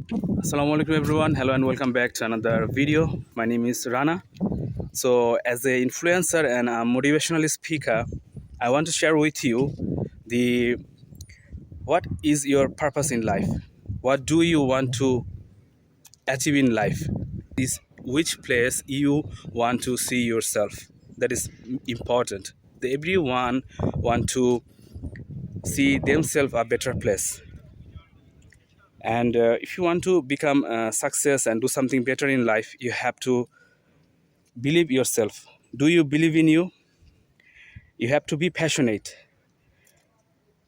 Assalamu alaikum everyone. Hello and welcome back to another video. My name is Rana. So as a influencer and a motivational speaker, I want to share with you the what is your purpose in life? What do you want to achieve in life? Is which place you want to see yourself? That is important. Everyone want to see themselves a better place. And if you want to become a success and do something better in life, you have to believe yourself. Do you believe in you? You have to be passionate.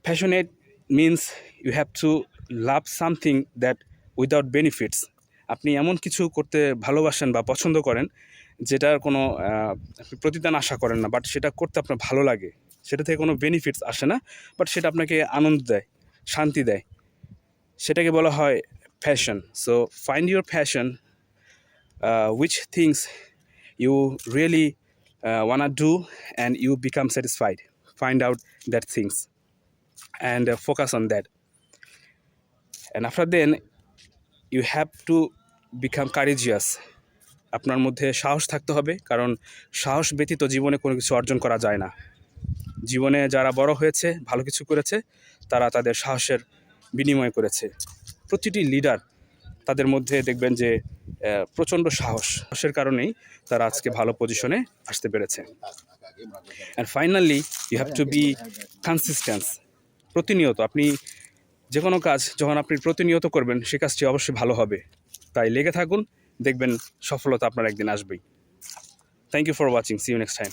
Passionate means you have to love something that without benefits. আপনি এমন কিছু করতে ভালোবাসেন বা পছন্দ করেন যেটার কোনো আপনি প্রতিদান আশা করেন না, বাট সেটা করতে আপনার ভালো লাগে, সেটা থেকে কোনো বেনিফিটস আসে না, বাট সেটা আপনাকে আনন্দ দেয়, শান্তি দেয়, সেটাকে বলা হয় passion. So find your passion, which things you really wanna do and you become satisfied. Find out that things and focus on that. And after then you have to become courageous. আপনার মধ্যে সাহস থাকতে হবে, কারণ সাহস ব্যতীত জীবনে কোনো কিছু অর্জন করা যায় না. জীবনে যারা বড় হয়েছে, ভালো কিছু করেছে, তারা তাদের সাহসের বিনিময় করেছে. প্রতিটি লিডার তাদের মধ্যে দেখবেন যে প্রচণ্ড সাহসের কারণেই তারা আজকে ভালো পজিশনে আসতে পেরেছে. And finally you have to be consistence. প্রতিনিয়ত আপনি যে কোনো কাজ যখন আপনি প্রতিনিয়ত করবেন, সে কাজটি অবশ্যই ভালো হবে. তাই লেগে থাকুন, দেখবেন সফলতা আপনার একদিন আসবেই. Thank you for watching. See you next time.